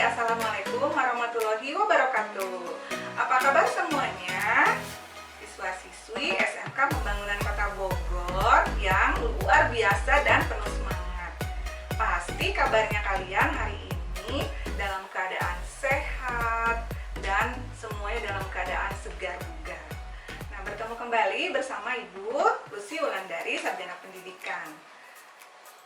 Assalamualaikum warahmatullahi wabarakatuh. Apa kabar semuanya? Siswa-siswi SMK Pembangunan Kota Bogor yang luar biasa dan penuh semangat. Pasti kabarnya kalian hari ini dalam keadaan sehat dan semuanya dalam keadaan segar bugar. Nah, bertemu kembali bersama Ibu Lucy Wulandari, Sarjana Pendidikan.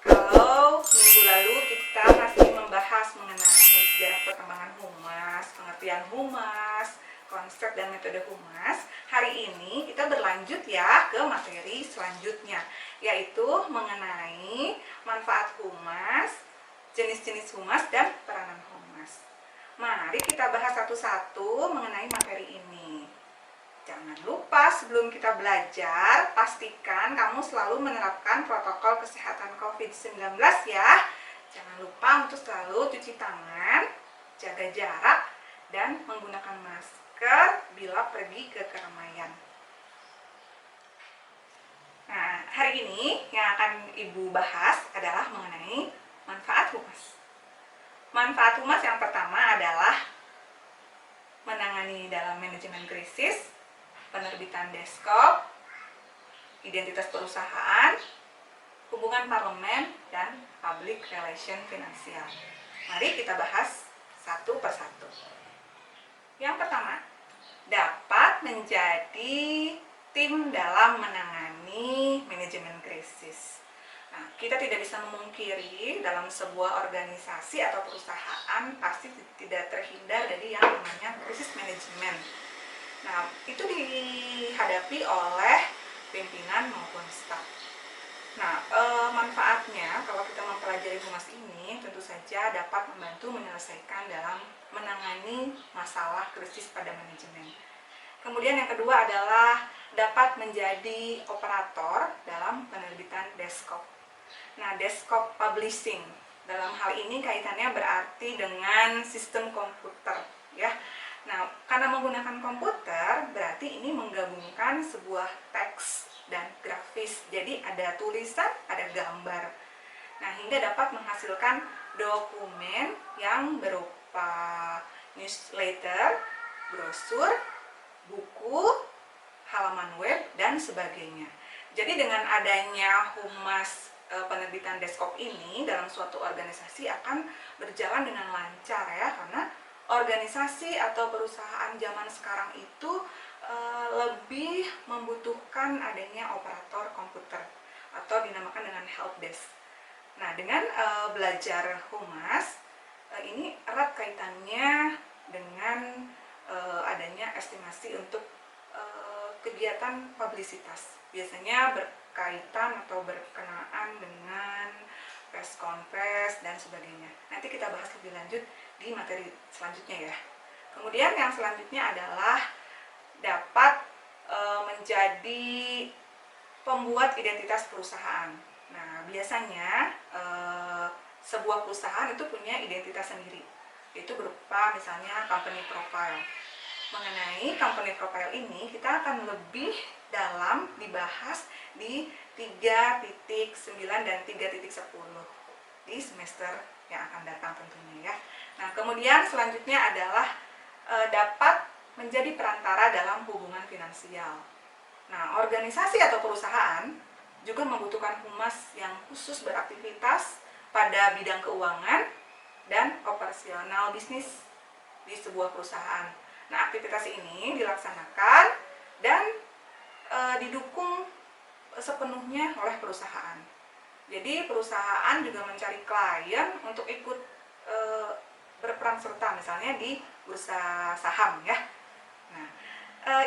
Kalau minggu lalu kita masih membahas mengenai sejarah perkembangan humas, pengertian humas, konsep dan metode humas, hari ini kita berlanjut ya ke materi selanjutnya, yaitu mengenai manfaat humas, jenis-jenis humas, dan peranan humas. Mari kita bahas satu-satu mengenai materi ini. Jangan lupa sebelum kita belajar, pastikan kamu selalu menerapkan protokol kesehatan COVID-19 ya. Jangan lupa untuk selalu cuci tangan, jaga jarak, dan menggunakan masker bila pergi ke keramaian. Nah, hari ini yang akan Ibu bahas adalah mengenai manfaat humas. Manfaat humas yang pertama adalah menangani dalam manajemen krisis, penerbitan deskop, identitas perusahaan, hubungan parlemen, dan public relation finansial. Mari kita bahas satu persatu. Yang pertama, dapat menjadi tim dalam menangani manajemen krisis. Nah, kita tidak bisa memungkiri dalam sebuah organisasi atau perusahaan pasti tidak terhindar dari yang namanya krisis manajemen. Nah, itu dihadapi oleh pimpinan maupun staf. Nah, manfaatnya kalau kita mempelajari humas ini tentu saja dapat membantu menyelesaikan dalam menangani masalah krisis pada manajemen. Kemudian yang kedua adalah dapat menjadi operator dalam penerbitan deskop. Nah, deskop publishing dalam hal ini kaitannya berarti dengan sistem komputer ya. Nah, karena menggunakan komputer, berarti ini menggabungkan sebuah teks dan grafis. Jadi ada tulisan, ada gambar. Nah, hingga dapat menghasilkan dokumen yang berupa newsletter, brosur, buku, halaman web, dan sebagainya. Jadi dengan adanya humas penerbitan deskop ini dalam suatu organisasi akan berjalan dengan lancar ya, karena organisasi atau perusahaan zaman sekarang itu lebih membutuhkan adanya operator komputer atau dinamakan dengan help desk. Nah, dengan belajar humas ini erat kaitannya dengan adanya estimasi untuk kegiatan publisitas. Biasanya berkaitan atau berkenaan dengan press conference dan sebagainya. Nanti kita bahas lebih lanjut di materi selanjutnya ya. Kemudian yang selanjutnya adalah dapat menjadi pembuat identitas perusahaan. Nah, biasanya sebuah perusahaan itu punya identitas sendiri, yaitu berupa misalnya company profile. Mengenai company profile ini kita akan lebih dalam dibahas di 3.9 dan 3.10 di semester yang akan datang tentunya ya. Nah, kemudian selanjutnya adalah dapat menjadi perantara dalam hubungan finansial. Nah, organisasi atau perusahaan juga membutuhkan humas yang khusus beraktivitas pada bidang keuangan dan operasional bisnis di sebuah perusahaan. Nah, aktivitas ini dilaksanakan dan didukung sepenuhnya oleh perusahaan. Jadi perusahaan juga mencari klien untuk ikut berperan serta misalnya di bursa saham ya. Nah,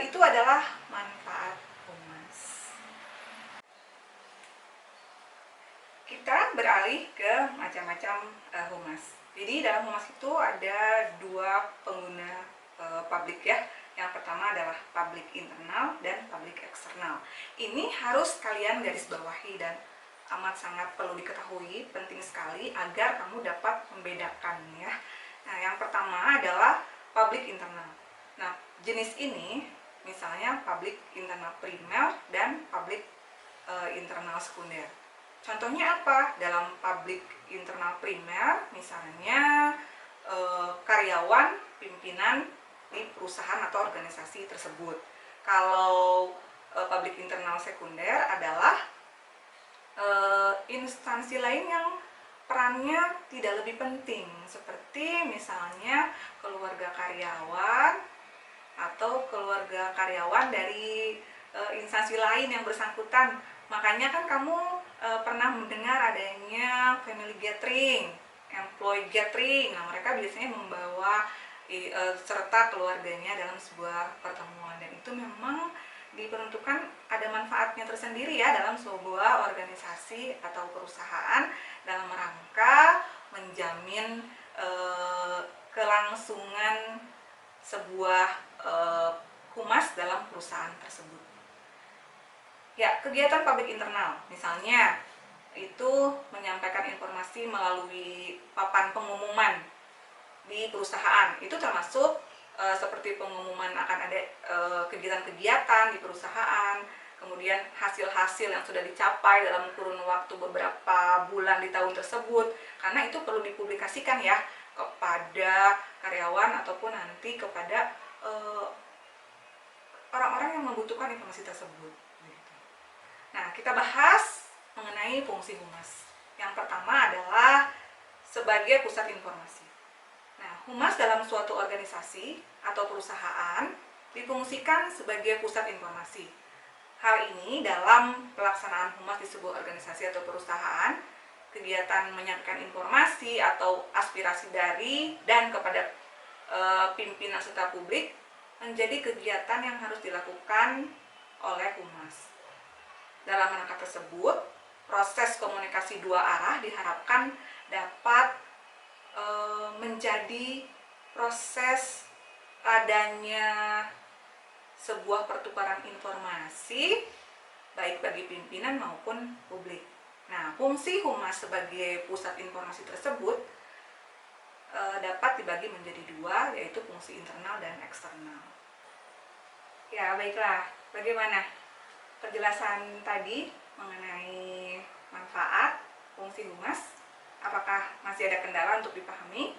itu adalah manfaat humas. Kita beralih ke macam-macam humas. Jadi dalam humas itu ada dua pengguna publik ya. Yang pertama adalah publik internal dan publik eksternal. Ini harus kalian garis bawahi dan amat sangat perlu diketahui, penting sekali agar kamu dapat membedakannya. Nah, yang pertama adalah publik internal. Nah, jenis ini misalnya publik internal primer dan publik internal sekunder. Contohnya apa? Dalam publik internal primer misalnya karyawan, pimpinan di perusahaan atau organisasi tersebut. Kalau publik internal sekunder adalah instansi lain yang perannya tidak lebih penting, seperti misalnya keluarga karyawan atau keluarga karyawan dari instansi lain yang bersangkutan. Makanya kan kamu pernah mendengar adanya family gathering, employee gathering. Nah, mereka biasanya membawa serta keluarganya dalam sebuah pertemuan, dan itu memang diperuntukkan ada manfaatnya tersendiri ya dalam sebuah organisasi atau perusahaan dalam rangka menjamin kelangsungan sebuah humas dalam perusahaan tersebut. Ya, kegiatan publik internal misalnya itu menyampaikan informasi melalui papan pengumuman di perusahaan. Itu termasuk seperti pengumuman akan ada kegiatan-kegiatan di perusahaan, kemudian hasil-hasil yang sudah dicapai dalam kurun waktu beberapa bulan di tahun tersebut, karena itu perlu dipublikasikan ya kepada karyawan ataupun nanti kepada orang-orang yang membutuhkan informasi tersebut. Nah, kita bahas mengenai fungsi humas. Yang pertama adalah sebagai pusat informasi. Nah, humas dalam suatu organisasi atau perusahaan difungsikan sebagai pusat informasi. Hal ini dalam pelaksanaan humas di sebuah organisasi atau perusahaan, kegiatan menyampaikan informasi atau aspirasi dari dan kepada pimpinan serta publik menjadi kegiatan yang harus dilakukan oleh humas. Dalam rangka tersebut, proses komunikasi dua arah diharapkan dapat menjadi proses adanya sebuah pertukaran informasi baik bagi pimpinan maupun publik. Nah, fungsi humas sebagai pusat informasi tersebut dapat dibagi menjadi dua, yaitu fungsi internal dan eksternal. Ya, baiklah. Bagaimana penjelasan tadi mengenai manfaat fungsi humas? Apakah masih ada kendala untuk dipahami?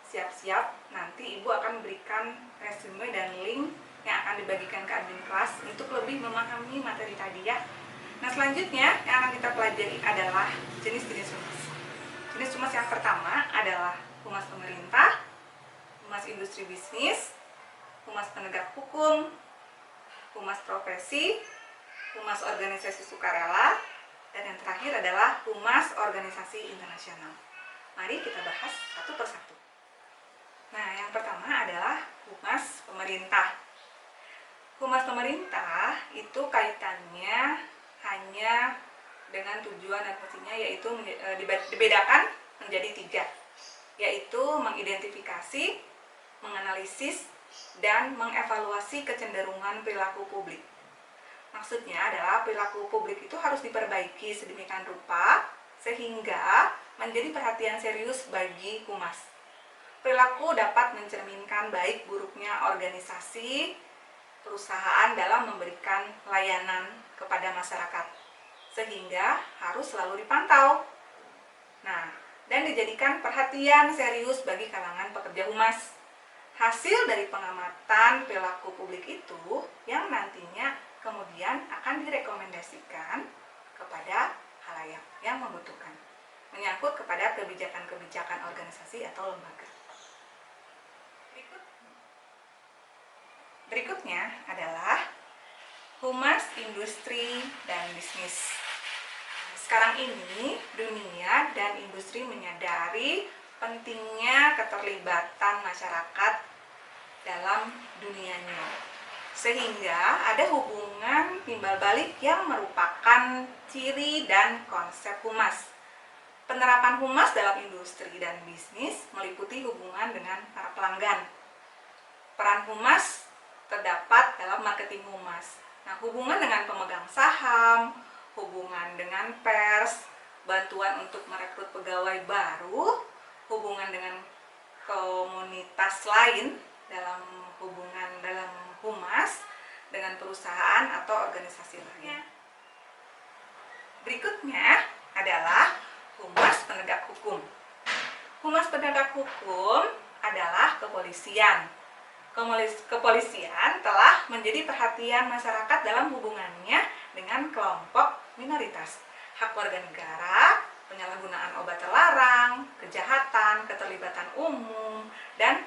Siap-siap, nanti Ibu akan memberikan resume dan link yang akan dibagikan ke admin kelas untuk lebih memahami materi tadi ya. Nah, selanjutnya yang akan kita pelajari adalah jenis-jenis humas. Jenis humas yang pertama adalah humas pemerintah, humas industri bisnis, humas penegak hukum, humas profesi, humas organisasi sukarela, dan yang terakhir adalah humas organisasi internasional. Mari kita bahas satu persatu. Nah, yang pertama adalah humas pemerintah. Humas pemerintah itu kaitannya hanya dengan tujuan dan fungsinya, yaitu dibedakan menjadi tiga, yaitu mengidentifikasi, menganalisis, dan mengevaluasi kecenderungan perilaku publik. Maksudnya adalah perilaku publik itu harus diperbaiki sedemikian rupa sehingga menjadi perhatian serius bagi humas. Perilaku dapat mencerminkan baik buruknya organisasi perusahaan dalam memberikan layanan kepada masyarakat, sehingga harus selalu dipantau. Nah, dan dijadikan perhatian serius bagi kalangan pekerja humas. Hasil dari pengamatan perilaku publik itu yang nantinya kemudian akan direkomendasikan kepada khalayak yang membutuhkan, menyangkut kepada kebijakan-kebijakan organisasi atau lembaga. Berikutnya adalah humas industri dan bisnis. Sekarang ini dunia dan industri menyadari pentingnya keterlibatan masyarakat dalam dunianya, sehingga ada hubungan timbal balik yang merupakan ciri dan konsep humas. Penerapan humas dalam industri dan bisnis meliputi hubungan dengan para pelanggan. Peran humas terdapat dalam marketing humas. Nah, hubungan dengan pemegang saham, hubungan dengan pers, bantuan untuk merekrut pegawai baru, hubungan dengan komunitas lain dalam hubungan dalam humas dengan perusahaan atau organisasi lainnya. Berikutnya adalah humas penegak hukum. Humas penegak hukum adalah kepolisian. Kepolisian telah menjadi perhatian masyarakat dalam hubungannya dengan kelompok minoritas, hak warga negara, penyalahgunaan obat terlarang, kejahatan, keterlibatan umum, dan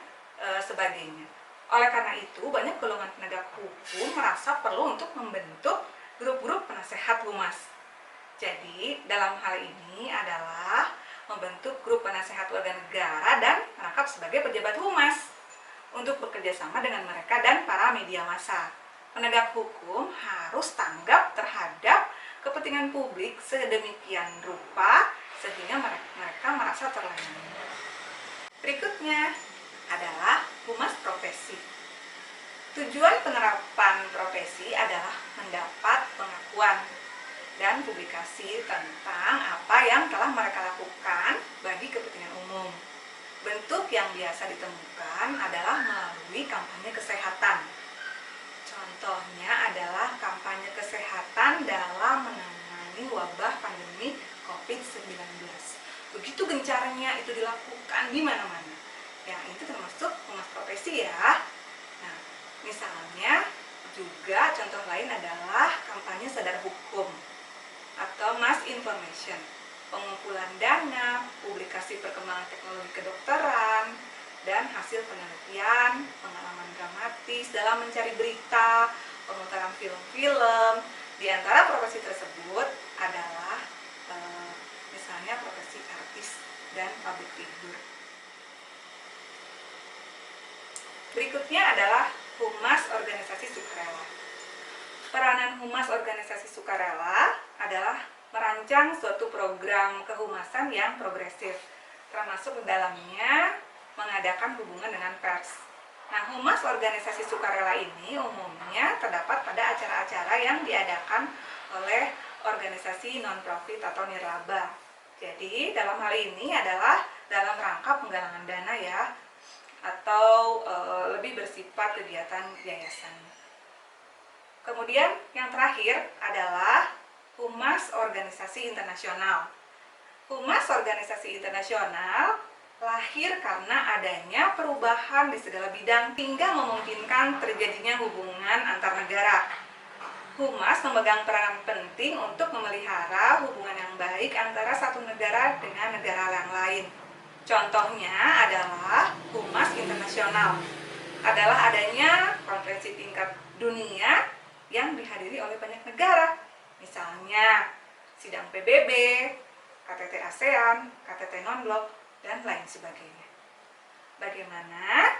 sebagainya. Oleh karena itu, banyak golongan penegak hukum merasa perlu untuk membentuk grup-grup penasehat humas. Jadi, dalam hal ini adalah membentuk grup penasehat warga negara dan merangkap sebagai pejabat humas untuk bekerja sama dengan mereka dan para media massa. Penegak hukum harus tanggap terhadap kepentingan publik sedemikian rupa sehingga mereka merasa terlayani. Berikutnya adalah humas profesi. Tujuan penerapan profesi adalah mendapat pengakuan dan publikasi tentang apa yang telah mereka lakukan bagi kepentingan umum. Bentuk yang biasa ditemukan adalah melalui kampanye kesehatan. Contohnya adalah kampanye kesehatan dalam menangani wabah pandemi COVID-19. Begitu gencarnya itu dilakukan di mana-mana. Ya, itu termasuk humas profesi ya. Nah, misalnya juga contoh lain adalah kampanye sadar hukum atau mass information. Pengumpulan dana, publikasi perkembangan teknologi kedokteran, dan hasil penelitian, pengalaman dramatis dalam mencari berita, pemutaran film-film. Di antara profesi tersebut adalah misalnya profesi artis dan public figure. Berikutnya adalah humas organisasi sukarela. Peranan humas organisasi sukarela adalah merancang suatu program kehumasan yang progresif, termasuk di dalamnya mengadakan hubungan dengan pers. Nah, humas organisasi sukarela ini umumnya terdapat pada acara-acara yang diadakan oleh organisasi non-profit atau nirlaba. Jadi, dalam hal ini adalah dalam rangka penggalangan dana ya, atau lebih bersifat kegiatan yayasan. Kemudian yang terakhir adalah humas organisasi internasional. Humas organisasi internasional lahir karena adanya perubahan di segala bidang hingga memungkinkan terjadinya hubungan antar negara. Humas memegang peran penting untuk memelihara hubungan yang baik antara satu negara dengan negara yang lain. Contohnya adalah humas internasional. Adalah adanya konferensi tingkat dunia yang dihadiri oleh banyak negara. Misalnya sidang PBB, KTT ASEAN, KTT non-blok, dan lain sebagainya. Bagaimana?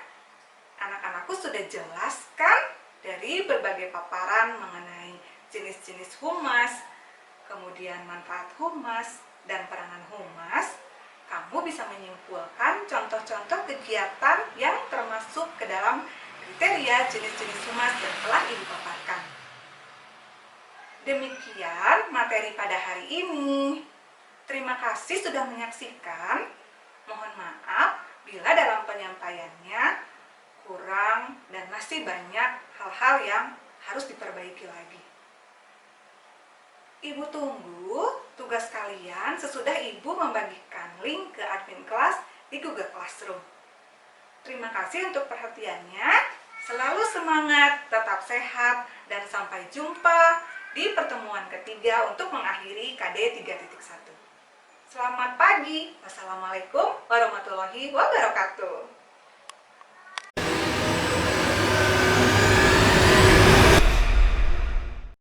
Anak-anakku sudah jelaskan dari berbagai paparan mengenai jenis-jenis humas, kemudian manfaat humas, dan peranan humas. Kamu bisa menyimpulkan contoh-contoh kegiatan yang termasuk ke dalam kriteria jenis-jenis humas yang telah Ibu paparkan. Demikian materi pada hari ini. Terima kasih sudah menyaksikan. Mohon maaf bila dalam penyampaiannya kurang dan masih banyak hal-hal yang harus diperbaiki lagi. Ibu tunggu tugas kalian sesudah Ibu membagikan link ke admin kelas di Google Classroom. Terima kasih untuk perhatiannya. Selalu semangat, tetap sehat, dan sampai jumpa di pertemuan ketiga untuk mengakhiri KD 3.1. Selamat pagi. Wassalamualaikum warahmatullahi wabarakatuh.